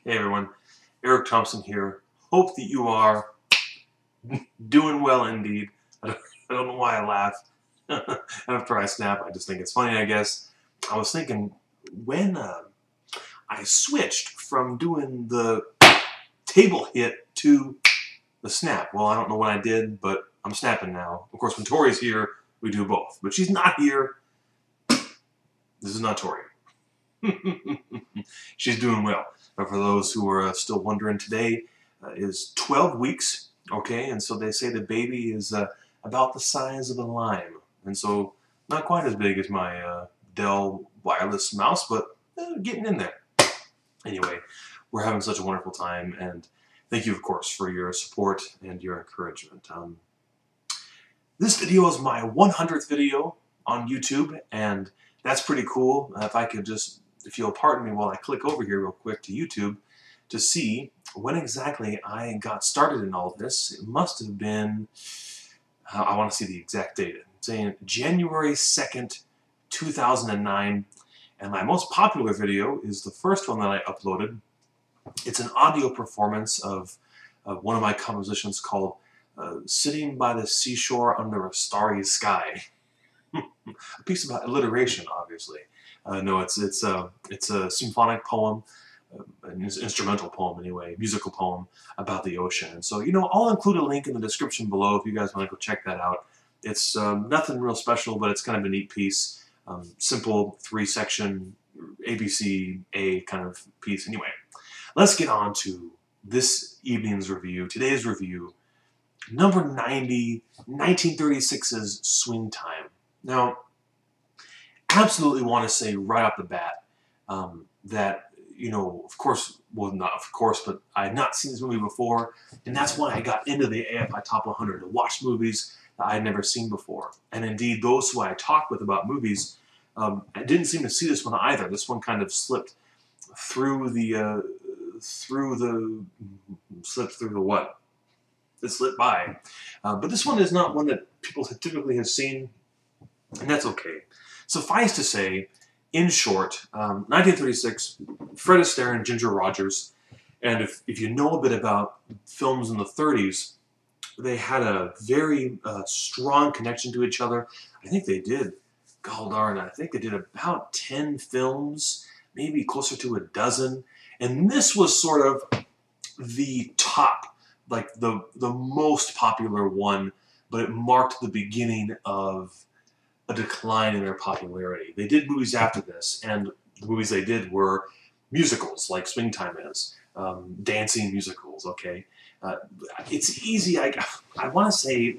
Hey everyone, Eric Thompson here. Hope that you are doing well indeed. I don't know why I laugh after I snap. I just think it's funny, I guess. I was thinking when I switched from doing the table hit to the snap. Well, I don't know what I did, but I'm snapping now. Of course, when Tori's here, we do both. But she's not here. This is not Tori. She's doing well. But for those who are still wondering, today is 12 weeks, okay? And so they say the baby is about the size of a lime. And so not quite as big as my Dell wireless mouse, but getting in there. Anyway, we're having such a wonderful time, and thank you, of course, for your support and your encouragement. This video is my 100th video on YouTube, and that's pretty cool. If you'll pardon me while I click over here real quick to YouTube to see when exactly I got started in all this. It must have been, I want to see the exact date. It's saying January 2nd, 2009. And my most popular video is the first one that I uploaded. It's an audio performance of one of my compositions called Sitting by the Seashore Under a Starry Sky. A piece about alliteration, obviously. No, it's a symphonic poem, an instrumental poem anyway, musical poem about the ocean. And so, you know, I'll include a link in the description below if you guys want to go check that out. It's nothing real special, but it's kind of a neat piece. Simple 3-section ABC A kind of piece. Anyway, let's get on to this evening's review, today's review, number 90, 1936's Swing Time. Now, absolutely want to say right off the bat that, you know, of course, well, not of course, but I had not seen this movie before, and that's why I got into the AFI Top 100 to watch movies that I had never seen before. And indeed, those who I talk with about movies, I didn't seem to see this one either. This one kind of slipped through the what? It slipped by. But this one is not one that people typically have seen, and that's okay. Suffice to say, in short, 1936, Fred Astaire and Ginger Rogers, and if you know a bit about films in the 30s, they had a very strong connection to each other. I think they did, gall darn, I think they did about 10 films, maybe closer to a dozen, and this was sort of the top, like the most popular one, but it marked the beginning of a decline in their popularity. They did movies after this, and the movies they did were musicals, like Swing Time is, dancing musicals, okay? It's easy, I want to say,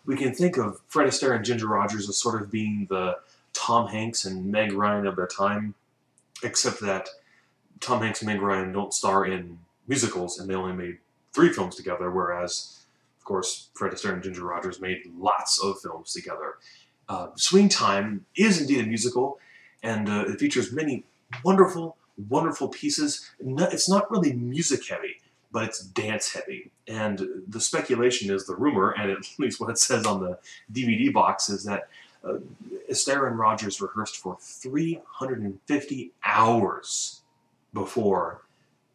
we can think of Fred Astaire and Ginger Rogers as sort of being the Tom Hanks and Meg Ryan of their time, except that Tom Hanks and Meg Ryan don't star in musicals, and they only made 3 films together, whereas, of course, Fred Astaire and Ginger Rogers made lots of films together. Swing Time is indeed a musical, and it features many wonderful, wonderful pieces. It's not really music heavy, but it's dance heavy. And the speculation is, the rumor, and at least what it says on the DVD box, is that Astaire and Rogers rehearsed for 350 hours before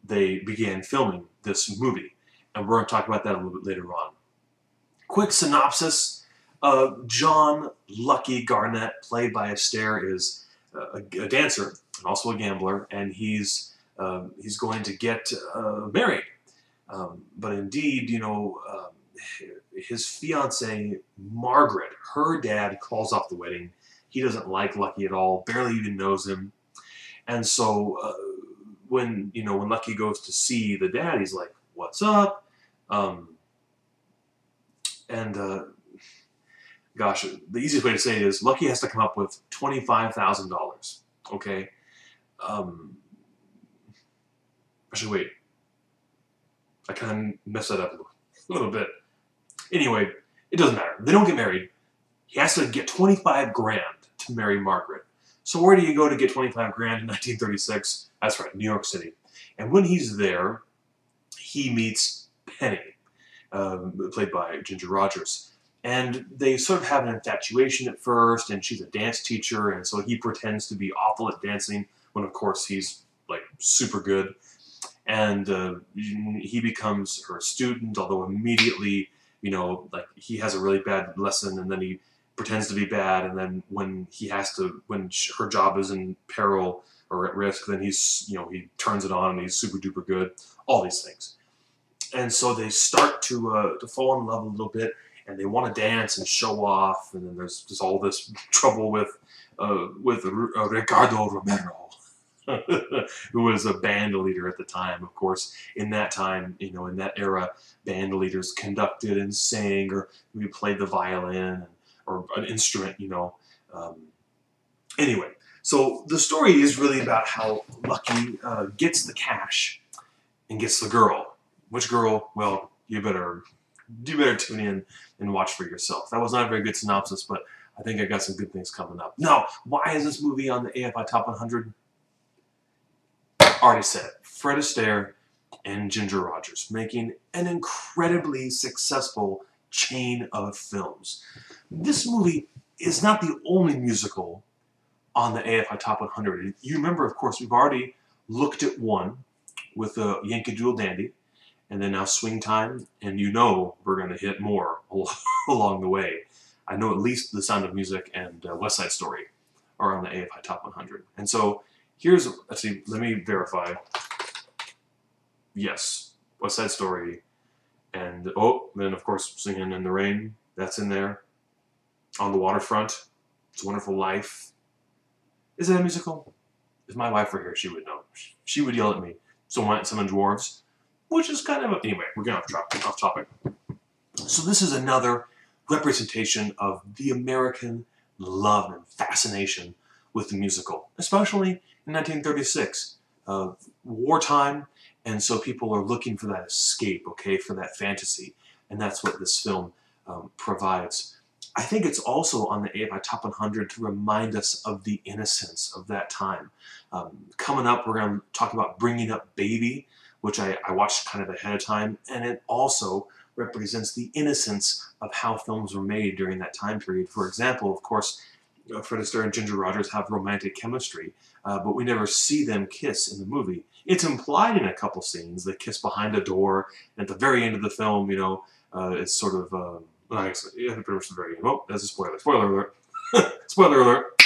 they began filming this movie. And we're going to talk about that a little bit later on. Quick synopsis. John Lucky Garnett, played by Astaire, is a dancer and also a gambler, and he's going to get married. But indeed, you know, his fiancée, Margaret, her dad calls off the wedding. He doesn't like Lucky at all, barely even knows him. And so when Lucky goes to see the dad, he's like, "What's up?" Gosh, the easiest way to say it is Lucky has to come up with $25,000. Okay. Actually, wait. I kind of messed that up a little bit. Anyway, it doesn't matter. They don't get married. He has to get 25 grand to marry Margaret. So where do you go to get 25 grand in 1936? That's right, New York City. And when he's there, he meets Penny, played by Ginger Rogers. And they sort of have an infatuation at first, and she's a dance teacher, and so he pretends to be awful at dancing when, of course, he's, like, super good. and he becomes her student, although immediately, you know, like he has a really bad lesson, and then he pretends to be bad, and then when her job is in peril or at risk, then he's, you know, he turns it on and he's super duper good. All these things, and so they start to fall in love a little bit, and they want to dance and show off, and then there's just all this trouble with Ricardo Romero, who was a band leader at the time. Of course, in that time, you know, in that era, band leaders conducted and sang, or we played the violin or an instrument, you know. Anyway, so the story is really about how Lucky gets the cash and gets the girl. Which girl? Well, you better tune in and watch for yourself. That was not a very good synopsis, but I think I got some good things coming up. Now, why is this movie on the AFI Top 100? Already said it. Fred Astaire and Ginger Rogers, making an incredibly successful chain of films. This movie is not the only musical on the AFI Top 100. You remember, of course, we've already looked at one with Yankee Doodle Dandy, and then now Swing Time, and you know we're going to hit more along the way. I know at least The Sound of Music and West Side Story are on the AFI Top 100. And so here's, let's see, let me verify. Yes, West Side Story. And, oh, then of course Singing in the Rain, that's in there. On the Waterfront, It's a Wonderful Life. Is that a musical? If my wife were here, she would know. She would yell at me. So Some Dwarves, which is kind of, anyway, we're getting off topic. So this is another representation of the American love and fascination with the musical, especially in 1936, wartime, and so people are looking for that escape, okay, for that fantasy, and that's what this film provides. I think it's also on the AFI Top 100 to remind us of the innocence of that time. Coming up, we're going to talk about Bringing Up Baby, which I watched kind of ahead of time, and it also represents the innocence of how films were made during that time period. For example, of course, Fred Astaire and Ginger Rogers have romantic chemistry, but we never see them kiss in the movie. It's implied in a couple scenes. They kiss behind a door, and at the very end of the film, you know, it's sort of, well, I guess, yeah, pretty much the very end. Oh, that's a spoiler. Spoiler alert. Spoiler alert.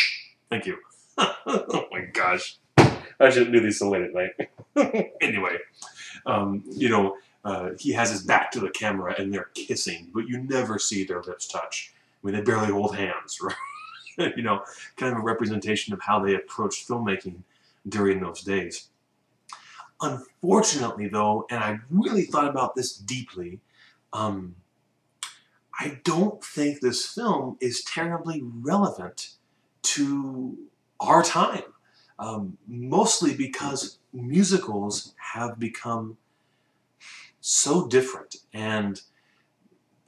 Thank you. Oh my gosh. I shouldn't do these so late at night. Anyway, you know, he has his back to the camera and they're kissing, but you never see their lips touch. I mean, they barely hold hands, right? You know, kind of a representation of how they approached filmmaking during those days. Unfortunately, though, and I really thought about this deeply, I don't think this film is terribly relevant to our time. Mostly because musicals have become so different. And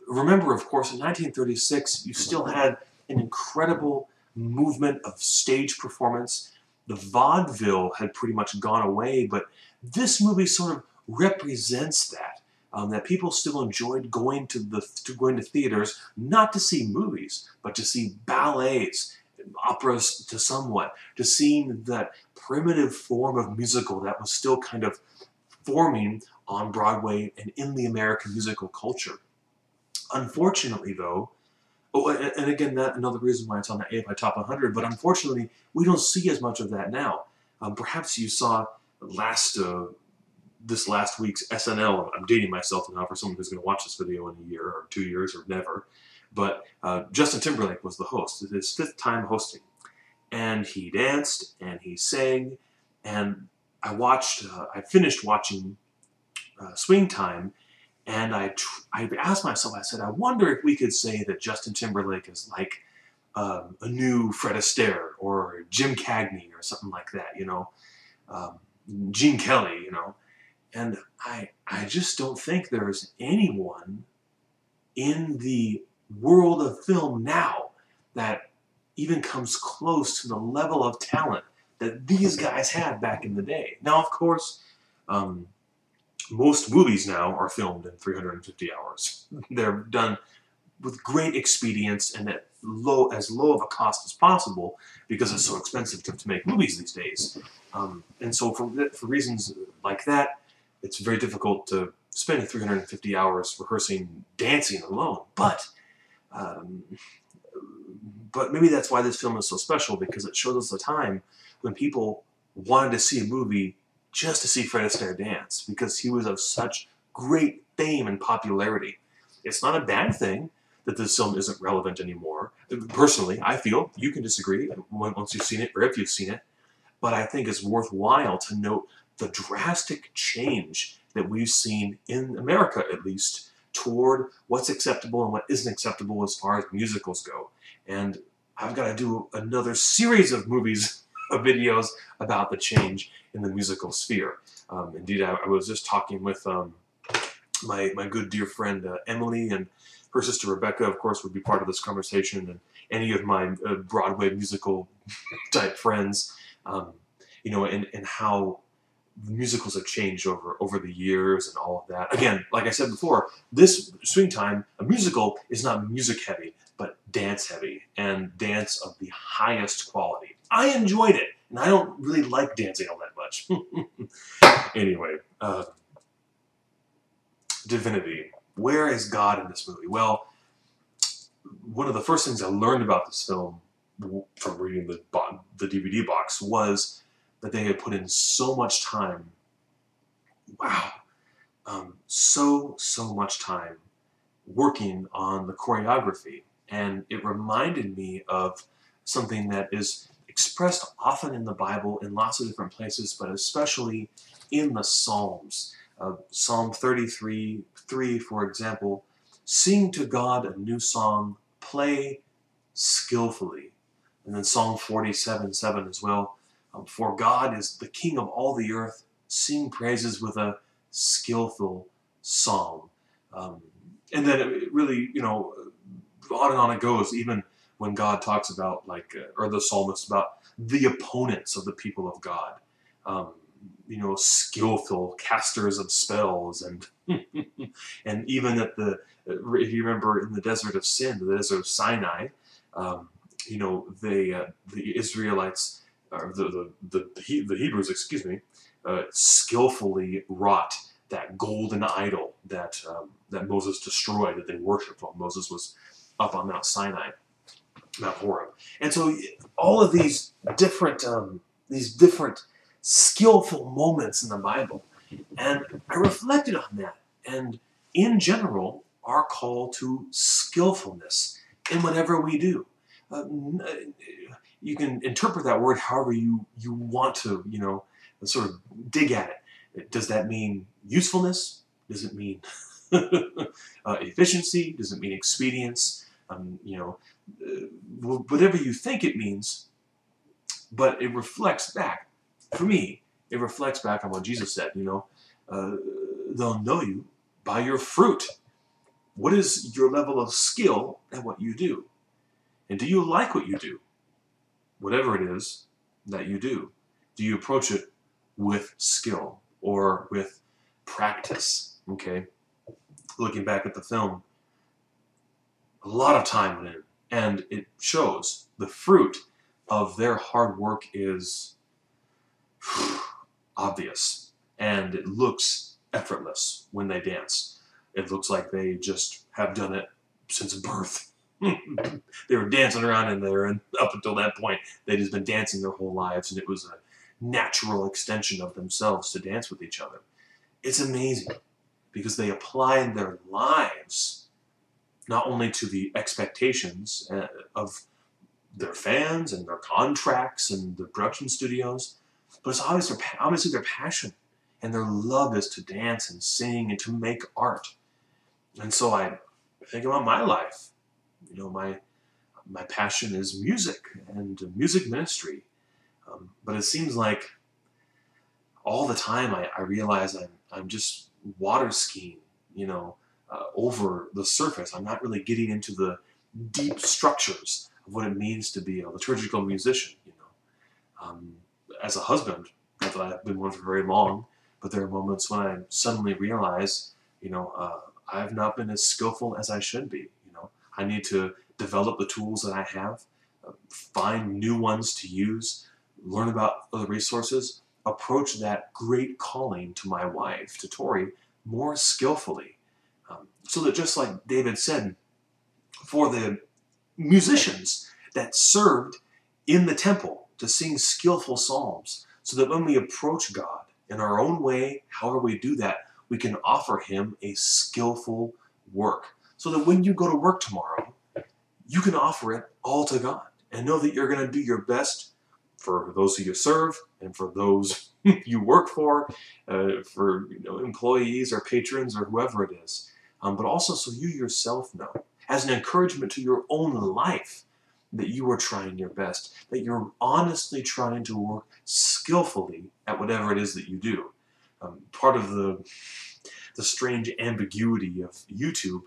remember, of course, in 1936, you still had an incredible movement of stage performance. The vaudeville had pretty much gone away, but this movie sort of represents that. That people still enjoyed going to theaters, not to see movies, but to see ballets, operas to somewhat, to seeing that primitive form of musical that was still kind of forming on Broadway and in the American musical culture. Unfortunately, though, oh, and again, that's another reason why it's on the AFI Top 100, but unfortunately, we don't see as much of that now. Perhaps you saw this last week's SNL. I'm dating myself now for someone who's going to watch this video in a year or 2 years or never. But Justin Timberlake was the host. It's his 5th time hosting. And he danced and he sang. And I finished watching Swing Time. And I asked myself, I said, I wonder if we could say that Justin Timberlake is like a new Fred Astaire or Jim Cagney or something like that, you know, Gene Kelly, you know. And I just don't think there's anyone in the world of film now that even comes close to the level of talent that these guys had back in the day. Now, of course, most movies now are filmed in 350 hours. They're done with great expedience and at as low of a cost as possible because it's so expensive to make movies these days. And so for reasons like that, it's very difficult to spend 350 hours rehearsing dancing alone. Um, but maybe that's why this film is so special, because it shows us a time when people wanted to see a movie just to see Fred Astaire dance, because he was of such great fame and popularity. It's not a bad thing that this film isn't relevant anymore. Personally, I feel, you can disagree once you've seen it, or if you've seen it, but I think it's worthwhile to note the drastic change that we've seen in America, at least, toward what's acceptable and what isn't acceptable as far as musicals go. And I've got to do another series of movies, of videos about the change in the musical sphere. Indeed, I was just talking with my good dear friend Emily, and her sister Rebecca, of course, would be part of this conversation, and any of my Broadway musical type friends, you know, and how musicals have changed over the years and all of that. Again, like I said before, this Swing Time, a musical, is not music heavy, but dance heavy, and dance of the highest quality. I enjoyed it, and I don't really like dancing all that much. Anyway, divinity. Where is God in this movie? Well, one of the first things I learned about this film from reading the DVD box was that they had put in so much time. Wow. So much time working on the choreography. And it reminded me of something that is expressed often in the Bible in lots of different places, but especially in the Psalms. Psalm 33:3, for example, sing to God a new song, play skillfully. And then Psalm 47:7 as well, for God is the King of all the earth, sing praises with a skillful song. And then it really, you know, on and on it goes, even when God talks about, like, or the psalmist about the opponents of the people of God. You know, skillful casters of spells, and and even at the, if you remember, in the desert of sin, the desert of Sinai, you know, the Israelites, or the Hebrews, excuse me, skillfully wrought that golden idol that that Moses destroyed, that they worshipped while Moses was up on Mount Sinai, Mount Horeb. And so all of these different skillful moments in the Bible. And I reflected on that. And in general, our call to skillfulness in whatever we do. You can interpret that word however you want to, you know, sort of dig at it. Does that mean usefulness? Does it mean efficiency? Does it mean expedience? You know, whatever you think it means, but it reflects back. For me, it reflects back on what Jesus said, you know, they'll know you by your fruit. What is your level of skill at what you do? And do you like what you do? Whatever it is that you do. Do you approach it with skill or with practice? Okay. Looking back at the film, a lot of time went in, and it shows the fruit of their hard work is obvious, and it looks effortless when they dance. It looks like they just have done it since birth. They were dancing around in there, and up until that point, they'd just been dancing their whole lives, and it was a natural extension of themselves to dance with each other. It's amazing, because they applied their lives not only to the expectations of their fans and their contracts and the production studios, but it's obviously their passion, and their love is to dance and sing and to make art. And so I think about my life. You know, my passion is music and music ministry. But it seems like all the time I realize I'm just water skiing, you know, over the surface. I'm not really getting into the deep structures of what it means to be a liturgical musician, you know. As a husband, not that I've been one for very long, but there are moments when I suddenly realize, you know, I've not been as skillful as I should be. You know, I need to develop the tools that I have, find new ones to use, learn about other resources. approach that great calling to my wife, to Tori, more skillfully. So that just like David said, for the musicians that served in the temple to sing skillful psalms, so that when we approach God in our own way, however we do that, we can offer him a skillful work. So that when you go to work tomorrow, you can offer it all to God and know that you're going to do your best for those who you serve and for those you work for employees or patrons or whoever it is. But also so you yourself know, as an encouragement to your own life, that you are trying your best, that you're honestly trying to work skillfully at whatever it is that you do. Part of the strange ambiguity of YouTube,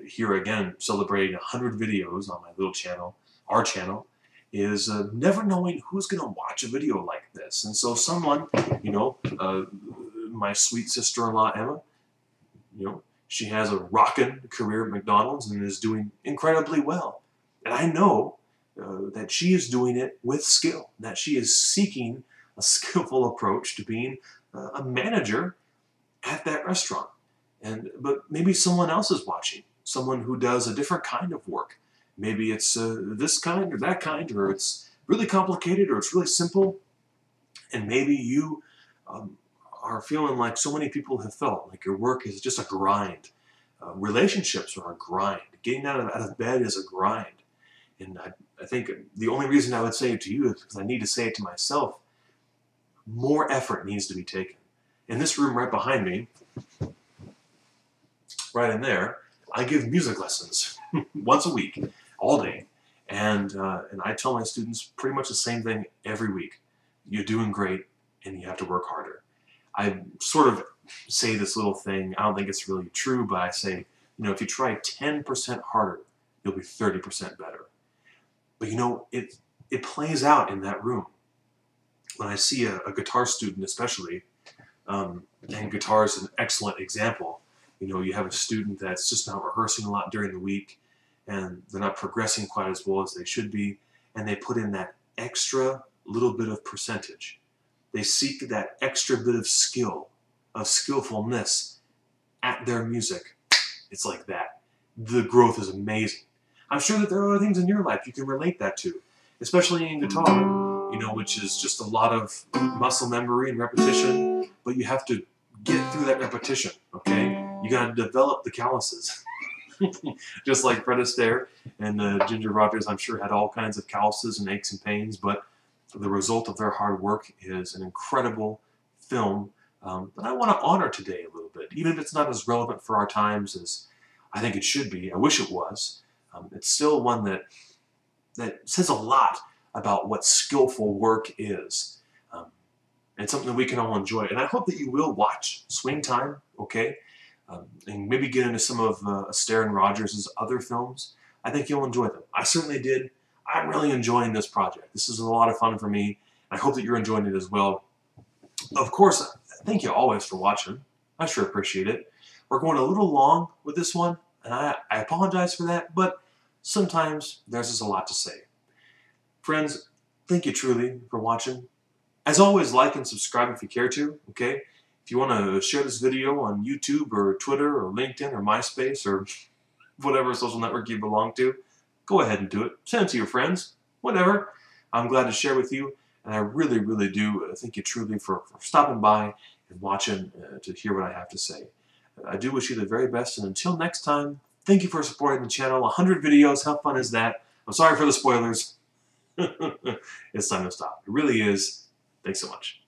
here again celebrating 100 videos on my little channel, our channel, is never knowing who's going to watch a video like this. And so someone, my sweet sister-in-law Emma, she has a rockin' career at McDonald's and is doing incredibly well. And I know that she is doing it with skill, that she is seeking a skillful approach to being a manager at that restaurant. But maybe someone else is watching, someone who does a different kind of work. Maybe it's this kind or that kind, or it's really complicated, or it's really simple. And maybe you are feeling like so many people have felt, like your work is just a grind. Relationships are a grind. Getting out of bed is a grind. And I think the only reason I would say it to you is because I need to say it to myself. More effort needs to be taken. In this room right behind me, right in there, I give music lessons once a week, all day. And I tell my students pretty much the same thing every week. You're doing great, and you have to work harder. I sort of say this little thing. I don't think it's really true, but I say, if you try 10% harder, you'll be 30% better. But it plays out in that room. When I see a guitar student especially, and guitar is an excellent example, you have a student that's just not rehearsing a lot during the week, and they're not progressing quite as well as they should be, and they put in that extra little bit of percentage. They seek that extra bit of skill, of skillfulness at their music. It's like that. The growth is amazing. I'm sure that there are other things in your life you can relate that to, especially in guitar, which is just a lot of muscle memory and repetition, but you have to get through that repetition, okay? You got to develop the calluses. Just like Fred Astaire and Ginger Rogers, I'm sure, had all kinds of calluses and aches and pains, but the result of their hard work is an incredible film that I want to honor today a little bit, even if it's not as relevant for our times as I think it should be. I wish it was. It's still one that says a lot about what skillful work is. And something that we can all enjoy. And I hope that you will watch Swing Time, okay? And maybe get into some of Astaire and Rogers' other films. I think you'll enjoy them. I certainly did. I'm really enjoying this project. This is a lot of fun for me. I hope that you're enjoying it as well. Of course, thank you always for watching. I sure appreciate it. We're going a little long with this one, and I apologize for that, but sometimes there's just a lot to say. Friends, thank you truly for watching. As always, like and subscribe if you care to, okay? If you want to share this video on YouTube or Twitter or LinkedIn or MySpace or whatever social network you belong to, go ahead and do it. Send it to your friends, whatever. I'm glad to share with you, and I really, really do thank you truly for stopping by and watching to hear what I have to say. I do wish you the very best, and until next time, thank you for supporting the channel. 100 videos, how fun is that? I'm sorry for the spoilers. It's time to stop. It really is. Thanks so much.